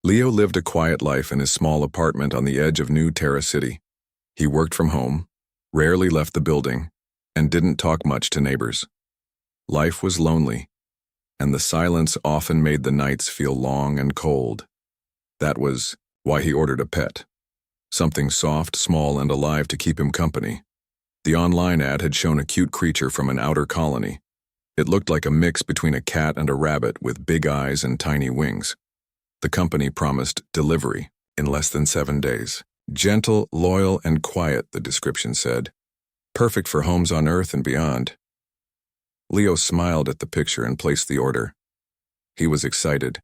Leo lived a quiet life in his small apartment on the edge of New Terra City. He worked from home, rarely left the building, and didn't talk much to neighbors. Life was lonely, and the silence often made the nights feel long and cold. That was why he ordered a pet. Something soft, small, and alive to keep him company. The online ad had shown a cute creature from an outer colony. It looked like a mix between a cat and a rabbit with big eyes and tiny wings. The company promised delivery in less than 7 days. Gentle, loyal, and quiet, the description said. Perfect for homes on Earth and beyond. Leo smiled at the picture and placed the order. He was excited.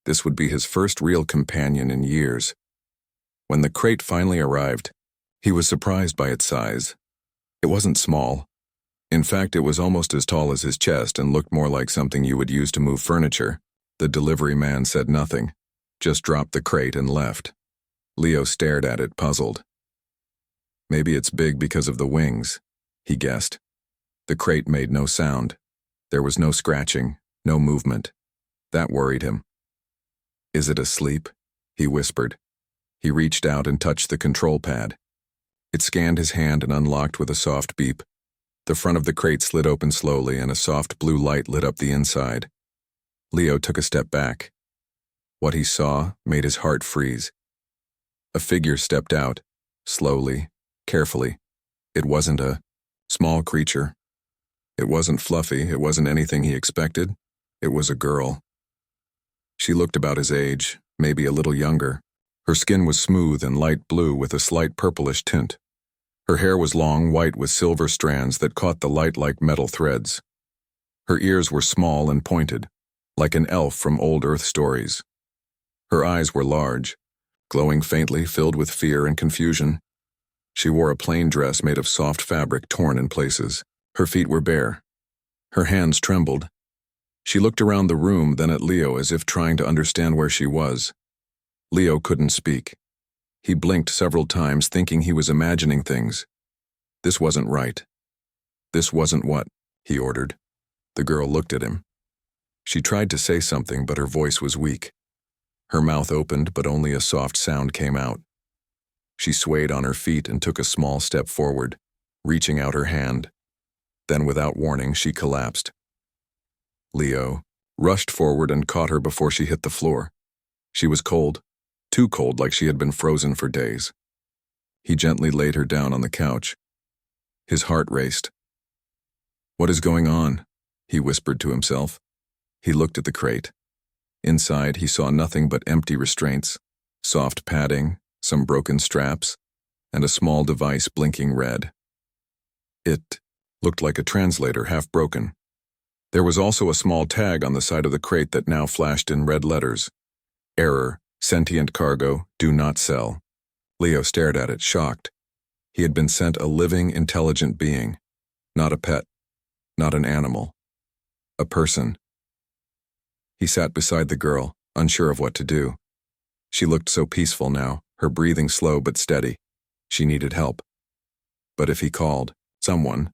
This would be his first real companion in years. When the crate finally arrived, he was surprised by its size. It wasn't small. In fact, it was almost as tall as his chest and looked more like something you would use to move furniture. The delivery man said nothing, just dropped the crate and left. Leo stared at it, puzzled. Maybe it's big because of the wings, he guessed. The crate made no sound. There was no scratching, no movement. That worried him. Is it asleep? He whispered. He reached out and touched the control pad. It scanned his hand and unlocked with a soft beep. The front of the crate slid open slowly and a soft blue light lit up the inside. Leo took a step back. What he saw made his heart freeze. A figure stepped out, slowly, carefully. It wasn't a small creature. It wasn't fluffy, it wasn't anything he expected. It was a girl. She looked about his age, maybe a little younger. Her skin was smooth and light blue with a slight purplish tint. Her hair was long, white with silver strands that caught the light like metal threads. Her ears were small and pointed, like an elf from old Earth stories. Her eyes were large, glowing faintly, filled with fear and confusion. She wore a plain dress made of soft fabric torn in places. Her feet were bare. Her hands trembled. She looked around the room, then at Leo as if trying to understand where she was. Leo couldn't speak. He blinked several times, thinking he was imagining things. This wasn't right. This wasn't what, he ordered. The girl looked at him. She tried to say something, but her voice was weak. Her mouth opened, but only a soft sound came out. She swayed on her feet and took a small step forward, reaching out her hand. Then, without warning, she collapsed. Leo rushed forward and caught her before she hit the floor. She was cold, too cold, like she had been frozen for days. He gently laid her down on the couch. His heart raced. "What is going on?" he whispered to himself. He looked at the crate. Inside, he saw nothing but empty restraints, soft padding, some broken straps, and a small device blinking red. It looked like a translator, half broken. There was also a small tag on the side of the crate that now flashed in red letters. Error, sentient cargo, do not sell. Leo stared at it, shocked. He had been sent a living, intelligent being. Not a pet, not an animal. A person. He sat beside the girl, unsure of what to do. She looked so peaceful now, her breathing slow but steady. She needed help. But if he called someone,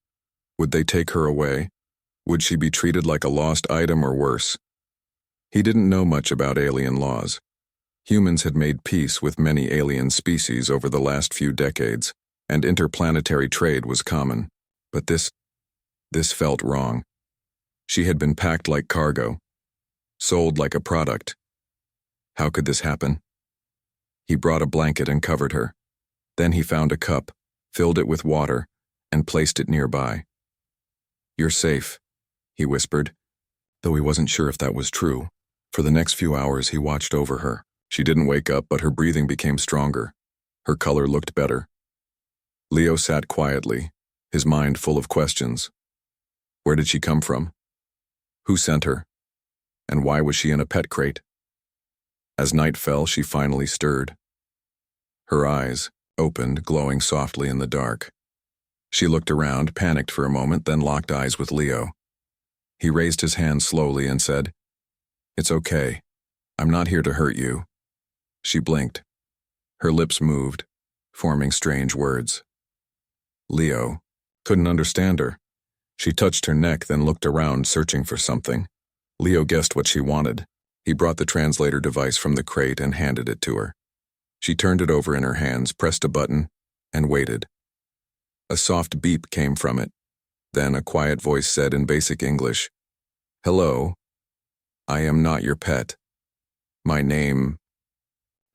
would they take her away? Would she be treated like a lost item or worse? He didn't know much about alien laws. Humans had made peace with many alien species over the last few decades, and interplanetary trade was common. But this felt wrong. She had been packed like cargo, sold like a product. How could this happen? He brought a blanket and covered her. Then he found a cup, filled it with water, and placed it nearby. "You're safe," he whispered, though he wasn't sure if that was true. For the next few hours, he watched over her. She didn't wake up, but her breathing became stronger. Her color looked better. Leo sat quietly, his mind full of questions. Where did she come from? Who sent her? And why was she in a pet crate? As night fell, she finally stirred. Her eyes opened, glowing softly in the dark. She looked around, panicked for a moment, then locked eyes with Leo. He raised his hand slowly and said, "It's okay. I'm not here to hurt you." She blinked. Her lips moved, forming strange words. Leo couldn't understand her. She touched her neck, then looked around, searching for something. Leo guessed what she wanted. He brought the translator device from the crate and handed it to her. She turned it over in her hands, pressed a button, and waited. A soft beep came from it. Then a quiet voice said in basic English, "Hello, I am not your pet. My name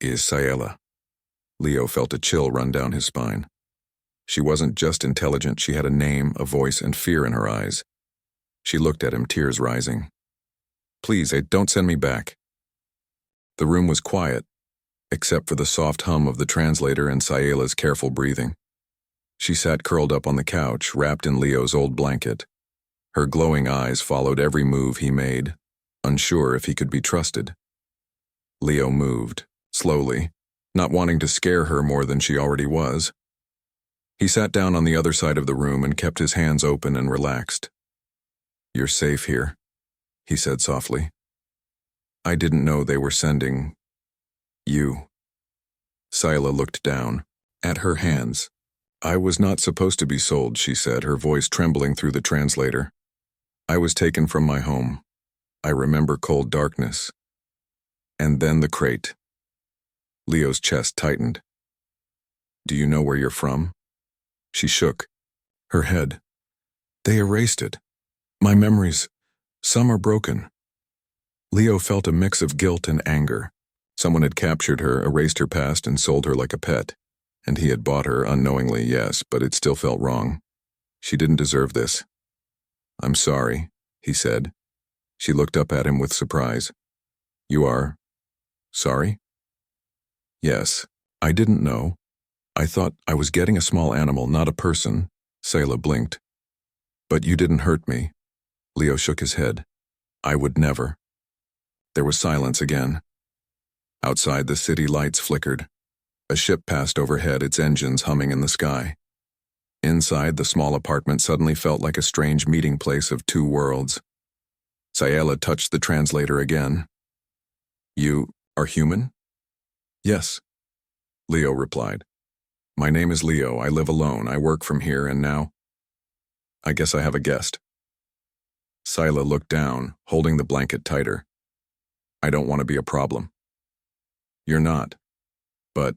is Sayela." Leo felt a chill run down his spine. She wasn't just intelligent, she had a name, a voice, and fear in her eyes. She looked at him, tears rising. "Please, don't send me back." The room was quiet, except for the soft hum of the translator and Sayela's careful breathing. She sat curled up on the couch, wrapped in Leo's old blanket. Her glowing eyes followed every move he made, unsure if he could be trusted. Leo moved, slowly, not wanting to scare her more than she already was. He sat down on the other side of the room and kept his hands open and relaxed. "You're safe here," he said softly. "I didn't know they were sending you." Sayela looked down, at her hands. "I was not supposed to be sold," she said, her voice trembling through the translator. "I was taken from my home. I remember cold darkness. And then the crate." Leo's chest tightened. "Do you know where you're from?" She shook her head. "They erased it. My memories, some are broken." Leo felt a mix of guilt and anger. Someone had captured her, erased her past, and sold her like a pet. And he had bought her unknowingly, yes, but it still felt wrong. She didn't deserve this. "I'm sorry," he said. She looked up at him with surprise. "You are sorry?" "Yes, I didn't know. I thought I was getting a small animal, not a person." Sayela blinked. "But you didn't hurt me." Leo shook his head. "I would never." There was silence again. Outside, the city lights flickered. A ship passed overhead, its engines humming in the sky. Inside, the small apartment suddenly felt like a strange meeting place of two worlds. Sayela touched the translator again. "You are human?" "Yes," Leo replied. "My name is Leo. I live alone. I work from here, and now I guess I have a guest." Sayela looked down, holding the blanket tighter. "I don't want to be a problem." "You're not. But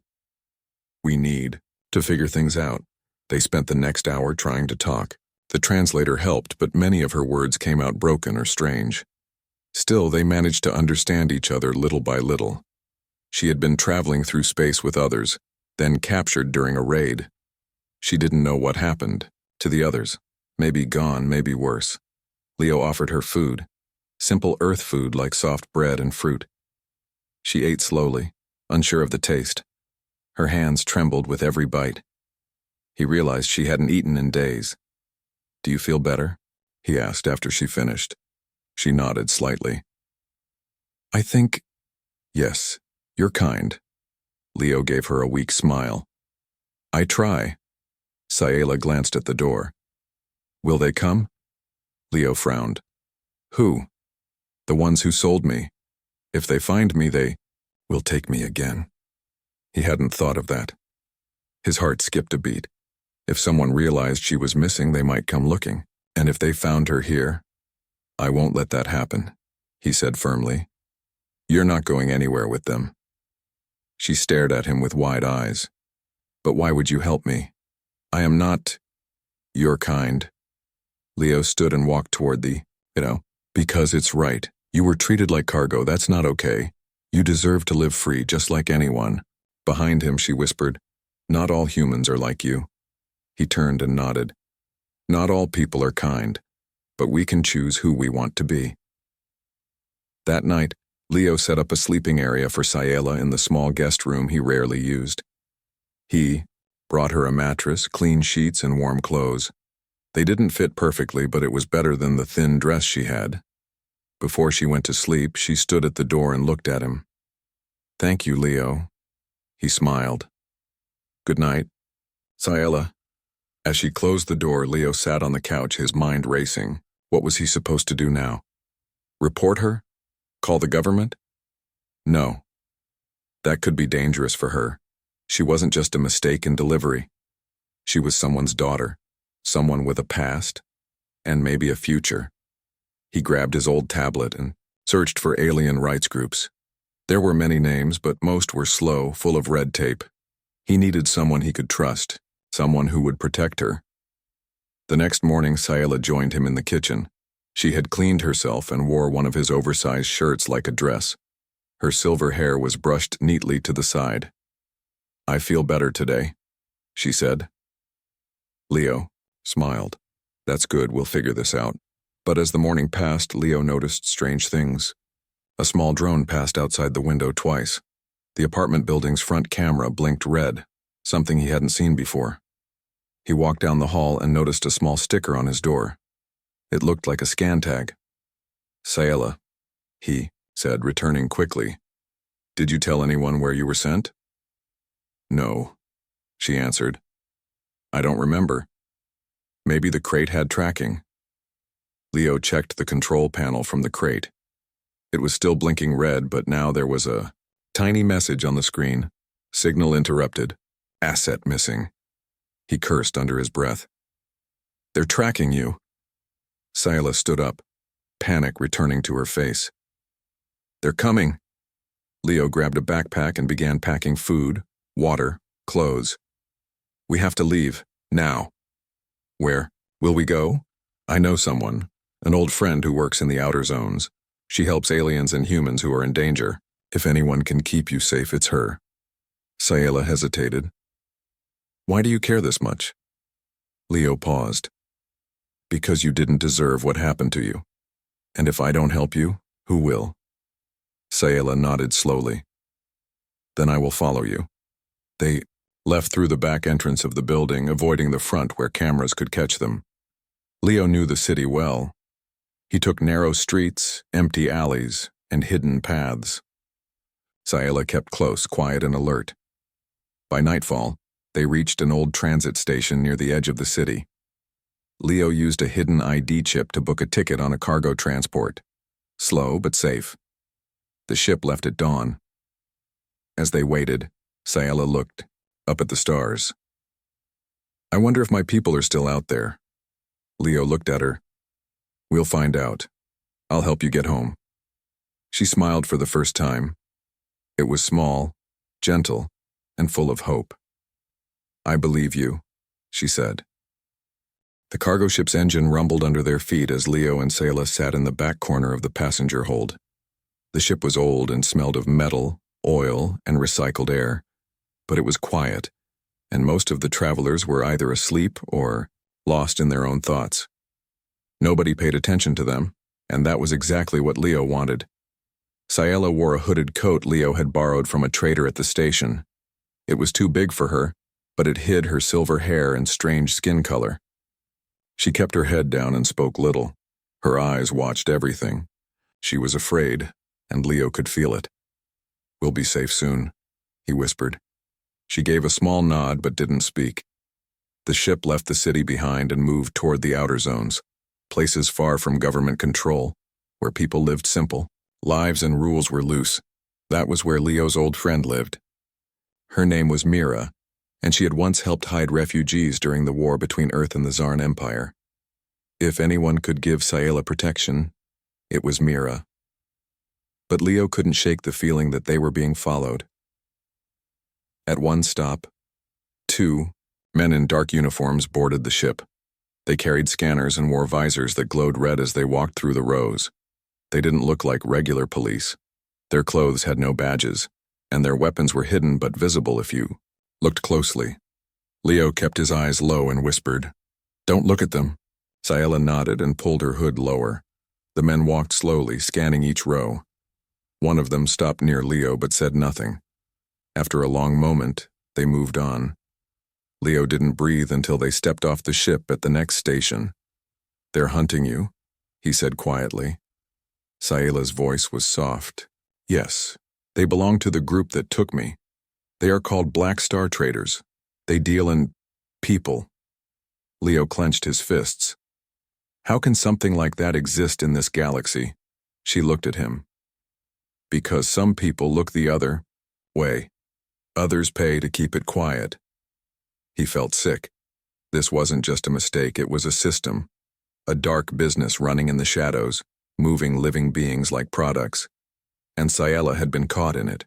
we need to figure things out." They spent the next hour trying to talk. The translator helped, but many of her words came out broken or strange. Still, they managed to understand each other little by little. She had been traveling through space with others, then captured during a raid. She didn't know what happened to the others. Maybe gone, maybe worse. Leo offered her food, simple earth food like soft bread and fruit. She ate slowly, unsure of the taste. Her hands trembled with every bite. He realized she hadn't eaten in days. "Do you feel better?" he asked after she finished. She nodded slightly. "I think, yes, you're kind." Leo gave her a weak smile. "I try." Sayela glanced at the door. "Will they come?" Leo frowned. "Who?" "The ones who sold me. If they find me, they will take me again." He hadn't thought of that. His heart skipped a beat. If someone realized she was missing, they might come looking. And if they found her here, "I won't let that happen," he said firmly. "You're not going anywhere with them." She stared at him with wide eyes. "But why would you help me? I am not your kind." Leo stood and walked toward because it's right. You were treated like cargo. That's not okay. You deserve to live free, just like anyone. Behind him, she whispered, "Not all humans are like you." He turned and nodded. "Not all people are kind, but we can choose who we want to be." That night, Leo set up a sleeping area for Sayela in the small guest room he rarely used. He brought her a mattress, clean sheets, and warm clothes. They didn't fit perfectly, but it was better than the thin dress she had. Before she went to sleep, she stood at the door and looked at him. "Thank you, Leo." He smiled. "Good night, Sayela." As she closed the door, Leo sat on the couch, his mind racing. What was he supposed to do now? Report her? Call the government? No. That could be dangerous for her. She wasn't just a mistake in delivery. She was someone's daughter, someone with a past, and maybe a future. He grabbed his old tablet and searched for alien rights groups. There were many names, but most were slow, full of red tape. He needed someone he could trust, someone who would protect her. The next morning, Sayala joined him in the kitchen. She had cleaned herself and wore one of his oversized shirts like a dress. Her silver hair was brushed neatly to the side. "I feel better today," she said. Leo smiled. "That's good, we'll figure this out." But as the morning passed, Leo noticed strange things. A small drone passed outside the window twice. The apartment building's front camera blinked red, something he hadn't seen before. He walked down the hall and noticed a small sticker on his door. It looked like a scan tag. "Sayala," he said, returning quickly. "Did you tell anyone where you were sent?" "No," she answered. "I don't remember. Maybe the crate had tracking." Leo checked the control panel from the crate. It was still blinking red, but now there was a tiny message on the screen. "Signal interrupted. Asset missing." He cursed under his breath. "They're tracking you." Sayala stood up, panic returning to her face. "They're coming." Leo grabbed a backpack and began packing food, water, clothes. "We have to leave, now." "Where will we go?" "I know someone, an old friend who works in the outer zones. She helps aliens and humans who are in danger. If anyone can keep you safe, it's her." Sayala hesitated. "Why do you care this much?" Leo paused. "Because you didn't deserve what happened to you. And if I don't help you, who will?" Sayala nodded slowly. "Then I will follow you." They left through the back entrance of the building, avoiding the front where cameras could catch them. Leo knew the city well. He took narrow streets, empty alleys, and hidden paths. Sayala kept close, quiet and alert. By nightfall, they reached an old transit station near the edge of the city. Leo used a hidden ID chip to book a ticket on a cargo transport. Slow but safe. The ship left at dawn. As they waited, Sayala looked up at the stars. "I wonder if my people are still out there." Leo looked at her. "We'll find out. I'll help you get home." She smiled for the first time. It was small, gentle, and full of hope. "I believe you," she said. The cargo ship's engine rumbled under their feet as Leo and Sayala sat in the back corner of the passenger hold. The ship was old and smelled of metal, oil, and recycled air, but it was quiet, and most of the travelers were either asleep or lost in their own thoughts. Nobody paid attention to them, and that was exactly what Leo wanted. Sayala wore a hooded coat Leo had borrowed from a trader at the station. It was too big for her, but it hid her silver hair and strange skin color. She kept her head down and spoke little. Her eyes watched everything. She was afraid, and Leo could feel it. "We'll be safe soon," he whispered. She gave a small nod but didn't speak. The ship left the city behind and moved toward the outer zones, places far from government control, where people lived simple. Lives and rules were loose. That was where Leo's old friend lived. Her name was Mira, and she had once helped hide refugees during the war between Earth and the Zarn Empire. If anyone could give Sayala protection, it was Mira. But Leo couldn't shake the feeling that they were being followed. At one stop, 2 men in dark uniforms boarded the ship. They carried scanners and wore visors that glowed red as they walked through the rows. They didn't look like regular police. Their clothes had no badges, and their weapons were hidden but visible if you looked closely. Leo kept his eyes low and whispered, "Don't look at them." Sayala nodded and pulled her hood lower. The men walked slowly, scanning each row. One of them stopped near Leo but said nothing. After a long moment, they moved on. Leo didn't breathe until they stepped off the ship at the next station. "They're hunting you," he said quietly. Sayala's voice was soft. "Yes, they belong to the group that took me. They are called Black Star Traders. They deal in people." Leo clenched his fists. "How can something like that exist in this galaxy?" She looked at him. "Because some people look the other way. Others pay to keep it quiet." He felt sick. This wasn't just a mistake, it was a system. A dark business running in the shadows. moving living beings like products, and Ciela had been caught in it.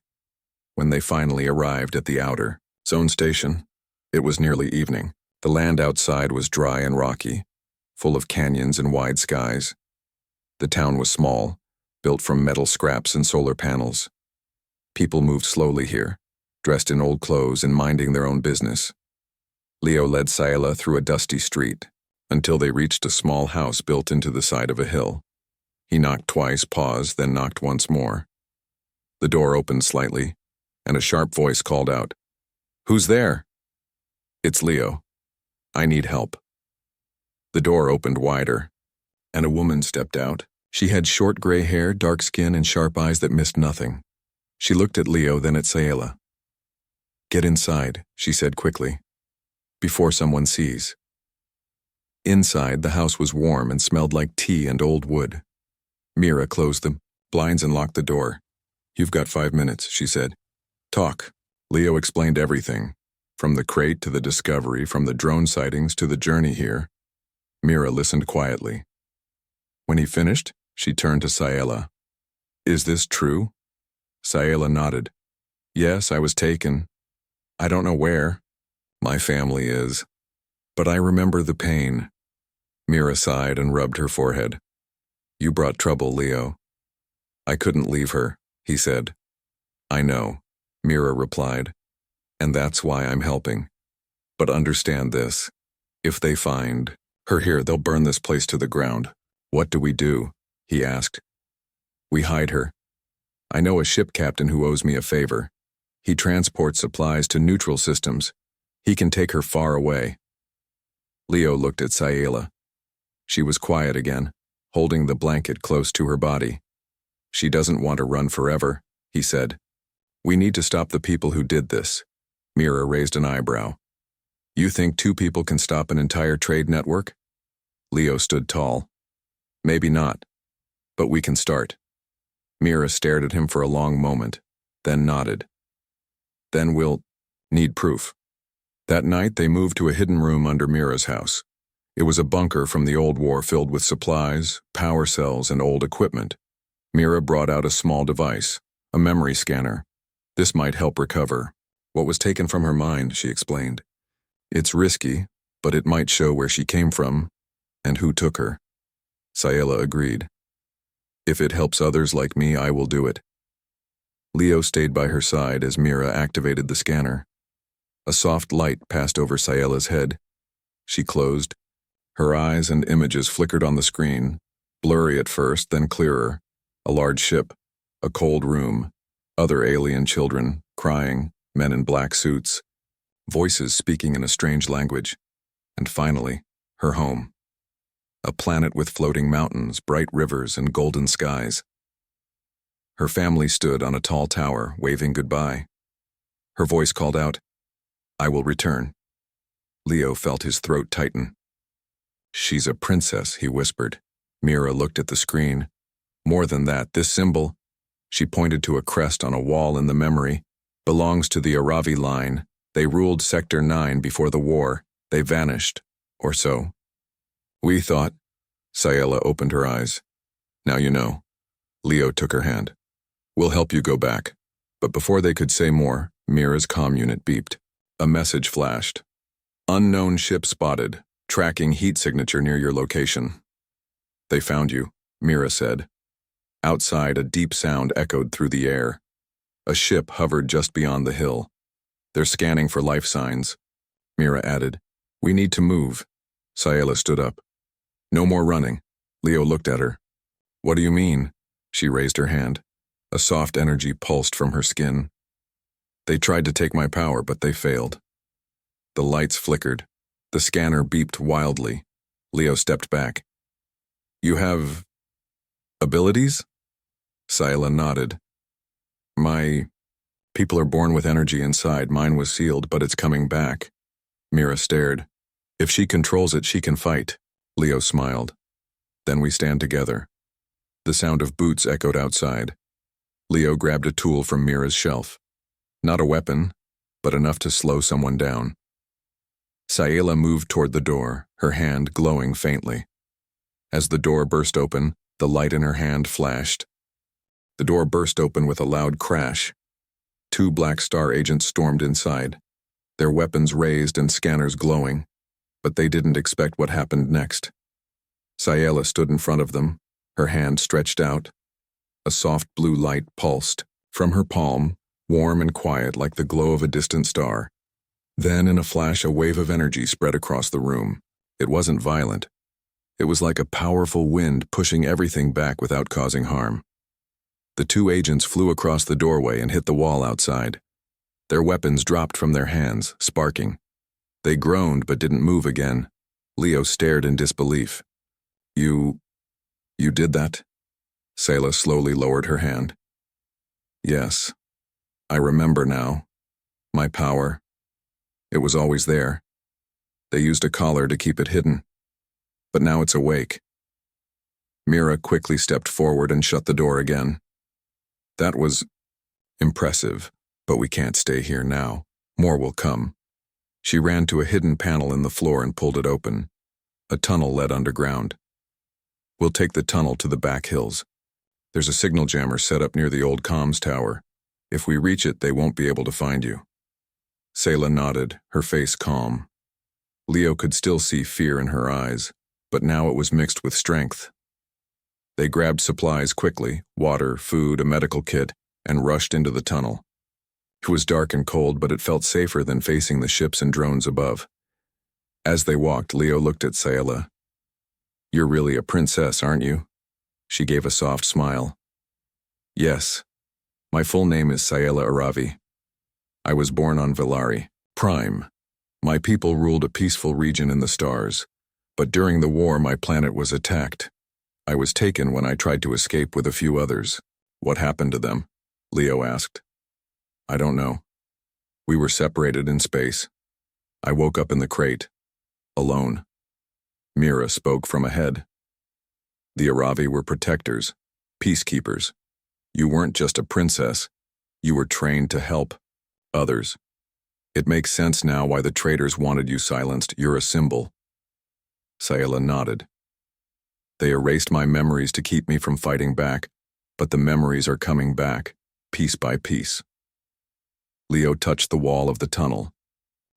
When they finally arrived at the outer zone station, it was nearly evening. The land outside was dry and rocky, full of canyons and wide skies. The town was small, built from metal scraps and solar panels. People moved slowly here, dressed in old clothes and minding their own business. Leo led Ciela through a dusty street until they reached a small house built into the side of a hill. He knocked twice, paused, then knocked once more. The door opened slightly, and a sharp voice called out, "Who's there?" "It's Leo. I need help." The door opened wider, and a woman stepped out. She had short gray hair, dark skin, and sharp eyes that missed nothing. She looked at Leo, then at Ciela. "Get inside," she said quickly, "before someone sees." Inside, the house was warm and smelled like tea and old wood. Mira closed the blinds and locked the door. "You've got 5 minutes," she said. "Talk." Leo explained everything, from the crate to the discovery, from the drone sightings to the journey here. Mira listened quietly. When he finished, she turned to Ciela. "Is this true?" Ciela nodded. "Yes, I was taken. I don't know where. My family is. But I remember the pain." Mira sighed and rubbed her forehead. "You brought trouble, Leo." "I couldn't leave her," he said. "I know," Mira replied, "and that's why I'm helping. But understand this. If they find her here, they'll burn this place to the ground." "What do we do?" he asked. "We hide her. I know a ship captain who owes me a favor. He transports supplies to neutral systems. He can take her far away." Leo looked at Ciela. She was quiet again, holding the blanket close to her body. "She doesn't want to run forever," he said. "We need to stop the people who did this." Mira raised an eyebrow. "You think 2 people can stop an entire trade network?" Leo stood tall. "Maybe not, but we can start." Mira stared at him for a long moment, then nodded. "Then we'll need proof." That night they moved to a hidden room under Mira's house. It was a bunker from the old war filled with supplies, power cells, and old equipment. Mira brought out a small device, a memory scanner. This might help recover what was taken from her mind, she explained. "It's risky, but it might show where she came from and who took her." Ciela agreed. "If it helps others like me, I will do it." Leo stayed by her side as Mira activated the scanner. A soft light passed over Ciela's head. She closed. Her eyes and images flickered on the screen, blurry at first, then clearer. A large ship, a cold room, other alien children, crying, men in black suits, voices speaking in a strange language, and finally, her home. A planet with floating mountains, bright rivers, and golden skies. Her family stood on a tall tower, waving goodbye. Her voice called out, "I will return." Leo felt his throat tighten. "She's a princess," he whispered. Mira looked at the screen. "More than that, this symbol," she pointed to a crest on a wall in the memory, "belongs to the Aravi line. They ruled Sector 9 before the war. They vanished, or so. We thought." Ciela opened her eyes. "Now you know." Leo took her hand. "We'll help you go back." But before they could say more, Mira's comm unit beeped. A message flashed. "Unknown ship spotted. Tracking heat signature near your location." "They found you," Mira said. Outside, a deep sound echoed through the air. A ship hovered just beyond the hill. "They're scanning for life signs," Mira added. "We need to move." Ciela stood up. "No more running." Leo looked at her. "What do you mean?" She raised her hand. A soft energy pulsed from her skin. "They tried to take my power, but they failed." The lights flickered. The scanner beeped wildly. Leo stepped back. "You have abilities?" Ciela nodded. "My people are born with energy inside. Mine was sealed, but it's coming back." Mira stared. "If she controls it, she can fight." Leo smiled. "Then we stand together." The sound of boots echoed outside. Leo grabbed a tool from Mira's shelf. Not a weapon, but enough to slow someone down. Ciela moved toward the door, her hand glowing faintly. As the door burst open, The light in her hand flashed. The door burst open with a loud crash. 2 Black Star agents stormed inside, their weapons raised and scanners glowing, but they didn't expect what happened next. Sayela stood in front of them, her hand stretched out. A soft blue light pulsed from her palm, warm and quiet like the glow of a distant star. Then, in a flash, a wave of energy spread across the room. It wasn't violent. It was like a powerful wind pushing everything back without causing harm. The 2 agents flew across the doorway and hit the wall outside. Their weapons dropped from their hands, sparking. They groaned but didn't move again. Leo stared in disbelief. You did that?" Sayla slowly lowered her hand. "Yes. I remember now. My power. It was always there. They used a collar to keep it hidden. But now it's awake." Mira quickly stepped forward and shut the door again. "That was impressive, but we can't stay here now. More will come." She ran to a hidden panel in the floor and pulled it open. A tunnel led underground. "We'll take the tunnel to the back hills. There's a signal jammer set up near the old comms tower. If we reach it, they won't be able to find you." Sayla nodded, her face calm. Leo could still see fear in her eyes, but now it was mixed with strength. They grabbed supplies quickly, water, food, a medical kit, and rushed into the tunnel. It was dark and cold, but it felt safer than facing the ships and drones above. As they walked, Leo looked at Sayla. "You're really a princess, aren't you?" She gave a soft smile. "Yes. My full name is Sayela Aravi. I was born on Velari, Prime. My people ruled a peaceful region in the stars, but during the war my planet was attacked. I was taken when I tried to escape with a few others." "What happened to them?" Leo asked. "I don't know. We were separated in space. I woke up in the crate, alone." Mira spoke from ahead. "The Aravi were protectors, peacekeepers. You weren't just a princess. You were trained to help others. It makes sense now why the traitors wanted you silenced. You're a symbol." Sayela nodded. "They erased my memories to keep me from fighting back, but the memories are coming back, piece by piece." Leo touched the wall of the tunnel.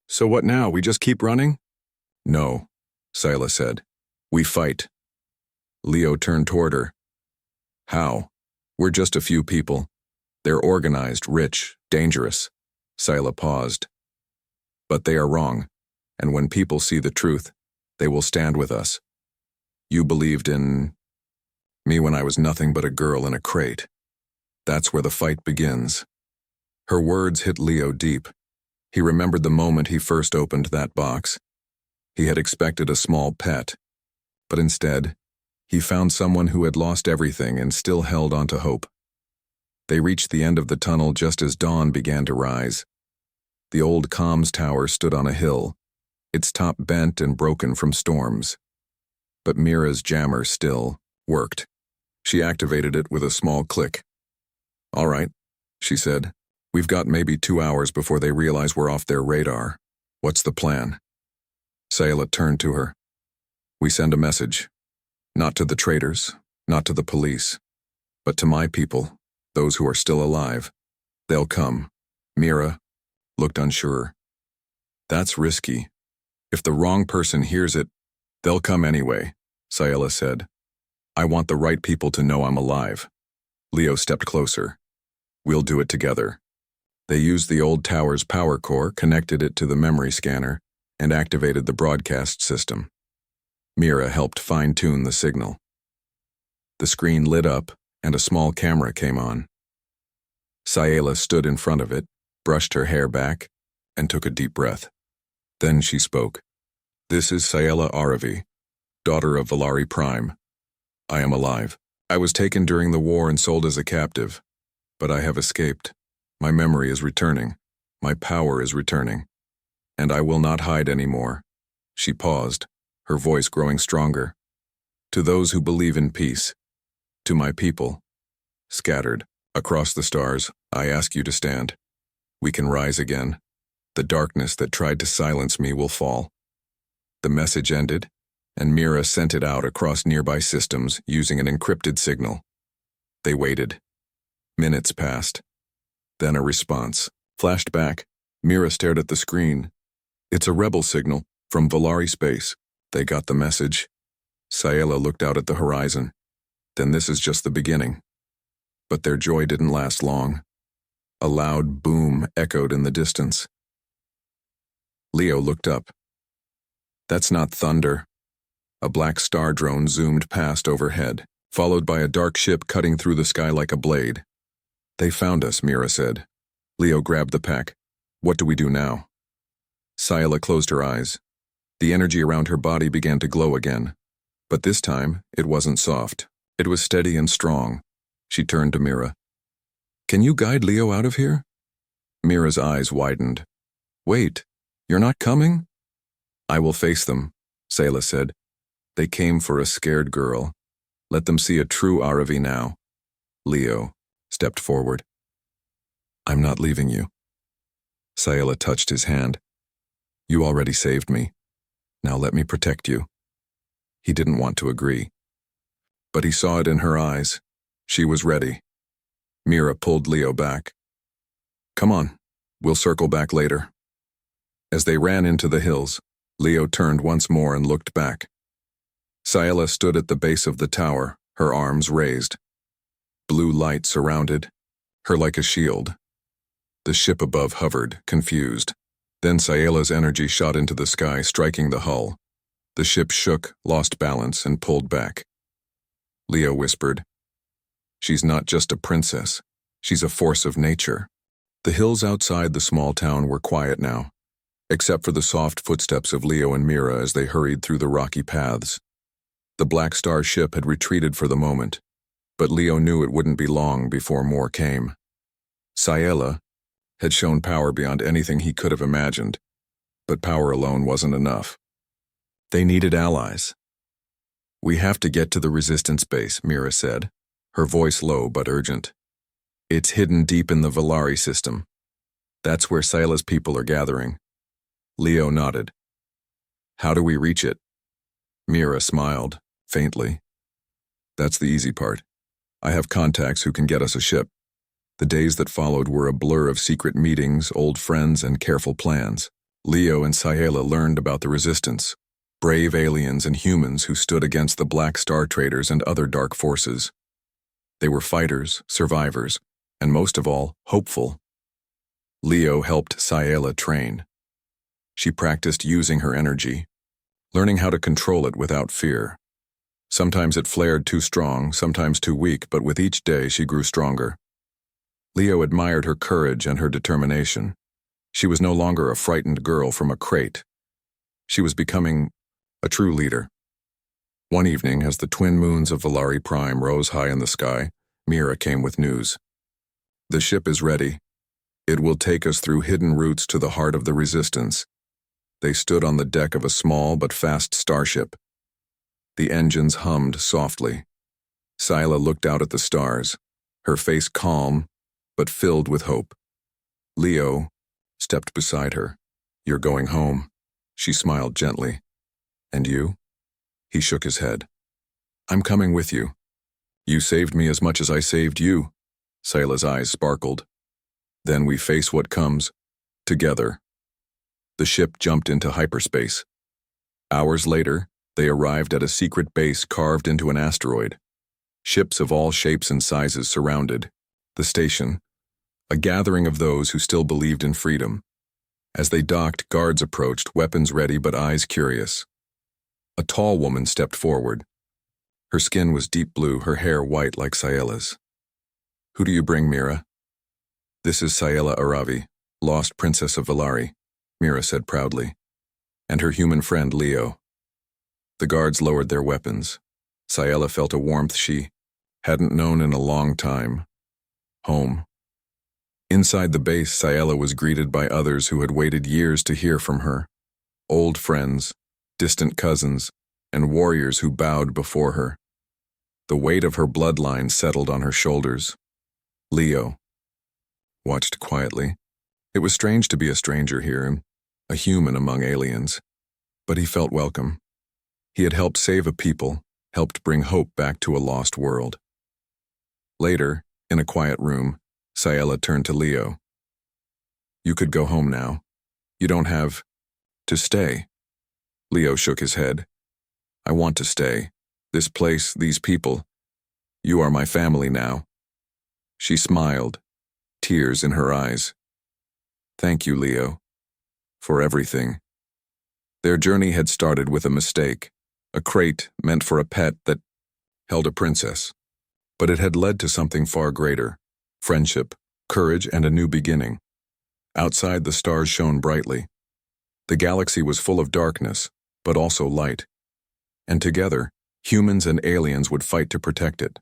"So what now? We just keep running?" "No," Sayla said. "We fight." Leo turned toward her. "How? We're just a few people. They're organized, rich, dangerous." Sayla paused. "But they are wrong, and when people see the truth, they will stand with us. You believed in me when I was nothing but a girl in a crate. That's where the fight begins." Her words hit Leo deep. He remembered the moment he first opened that box. He had expected a small pet, but instead, he found someone who had lost everything and still held on to hope. They reached the end of the tunnel just as dawn began to rise. The old comms tower stood on a hill, its top bent and broken from storms. But Mira's jammer still worked. She activated it with a small click. "All right," she said. "We've got maybe 2 hours before they realize we're off their radar. What's the plan?" Sayla turned to her. "We send a message. Not to the traitors, not to the police, but to my people, those who are still alive. They'll come." Mira looked unsure. "That's risky. If the wrong person hears it, they'll come anyway," Sayla said. "I want the right people to know I'm alive." Leo stepped closer. "We'll do it together." They used the old tower's power core, connected it to the memory scanner, and activated the broadcast system. Mira helped fine-tune the signal. The screen lit up, and a small camera came on. Sayela stood in front of it, brushed her hair back, and took a deep breath. Then she spoke. "This is Sayela Aravi, daughter of Velari Prime. I am alive. I was taken during the war and sold as a captive, but I have escaped. My memory is returning. My power is returning. And I will not hide anymore." She paused, her voice growing stronger. "To those who believe in peace, to my people, scattered across the stars, I ask you to stand. We can rise again. The darkness that tried to silence me will fall." The message ended, and Mira sent it out across nearby systems using an encrypted signal. They waited. Minutes passed. Then a response flashed back. Mira stared at the screen. It's a rebel signal from Valari space. They got the message. Sayela looked out at the horizon. Then this is just the beginning. But their joy didn't last long. A loud boom echoed in the distance. Leo looked up. That's not thunder. A black star drone zoomed past overhead, followed by a dark ship cutting through the sky like a blade. They found us, Mira said. Leo grabbed the pack. What do we do now? Sayela closed her eyes. The energy around her body began to glow again. But this time, it wasn't soft. It was steady and strong. She turned to Mira. Can you guide Leo out of here? Mira's eyes widened. Wait, you're not coming? I will face them, Sayela said. They came for a scared girl. Let them see a true Aravi now. Leo stepped forward. I'm not leaving you. Sayela touched his hand. You already saved me. Now let me protect you. He didn't want to agree. But he saw it in her eyes. She was ready. Mira pulled Leo back. Come on, we'll circle back later. As they ran into the hills, Leo turned once more and looked back. Sayela stood at the base of the tower, her arms raised. Blue light surrounded her like a shield. The ship above hovered, confused. Then Sayela's energy shot into the sky, striking the hull. The ship shook, lost balance, and pulled back. Leo whispered, She's not just a princess. She's a force of nature. The hills outside the small town were quiet now, except for the soft footsteps of Leo and Mira as they hurried through the rocky paths. The Black Star ship had retreated for the moment, but Leo knew it wouldn't be long before more came. Sayela had shown power beyond anything he could have imagined, but power alone wasn't enough. They needed allies. We have to get to the resistance base, Mira said, her voice low but urgent. It's hidden deep in the Valari system. That's where Sayela's people are gathering. Leo nodded. How do we reach it? Mira smiled, faintly. That's the easy part. I have contacts who can get us a ship. The days that followed were a blur of secret meetings, old friends, and careful plans. Leo and Sayela learned about the resistance, brave aliens and humans who stood against the Black Star traders and other dark forces. They were fighters, survivors, and most of all, hopeful. Leo helped Sayela train. She practiced using her energy, learning how to control it without fear. Sometimes it flared too strong, sometimes too weak, but with each day she grew stronger. Leo admired her courage and her determination. She was no longer a frightened girl from a crate. She was becoming a true leader. One evening, as the twin moons of Valari Prime rose high in the sky, Mira came with news. The ship is ready. It will take us through hidden routes to the heart of the resistance. They stood on the deck of a small but fast starship. The engines hummed softly. Sayela looked out at the stars, her face calm, but filled with hope. Leo stepped beside her. You're going home. She smiled gently. And you? He shook his head. I'm coming with you. You saved me as much as I saved you. Sayela's eyes sparkled. Then we face what comes, together. The ship jumped into hyperspace. Hours later, they arrived at a secret base carved into an asteroid. Ships of all shapes and sizes surrounded the station, a gathering of those who still believed in freedom. As they docked, guards approached, weapons ready but eyes curious. A tall woman stepped forward. Her skin was deep blue, her hair white like Sayela's. Who do you bring, Mira? This is Sayela Aravi, lost princess of Valari, Mira said proudly, and her human friend Leo. The guards lowered their weapons. Sayela felt a warmth she hadn't known in a long time. Home. Inside the base, Sayela was greeted by others who had waited years to hear from her. Old friends, distant cousins, and warriors who bowed before her. The weight of her bloodline settled on her shoulders. Leo watched quietly. It was strange to be a stranger here, a human among aliens, but he felt welcome. He had helped save a people, helped bring hope back to a lost world. Later, in a quiet room, Ciela turned to Leo. "You could go home now. You don't have to stay." Leo shook his head. "I want to stay. This place, these people. You are my family now." She smiled, tears in her eyes. "Thank you, Leo, for everything." Their journey had started with a mistake, a crate meant for a pet that held a princess. But it had led to something far greater: friendship, courage, and a new beginning. Outside, the stars shone brightly. The galaxy was full of darkness, but also light. And together, humans and aliens would fight to protect it.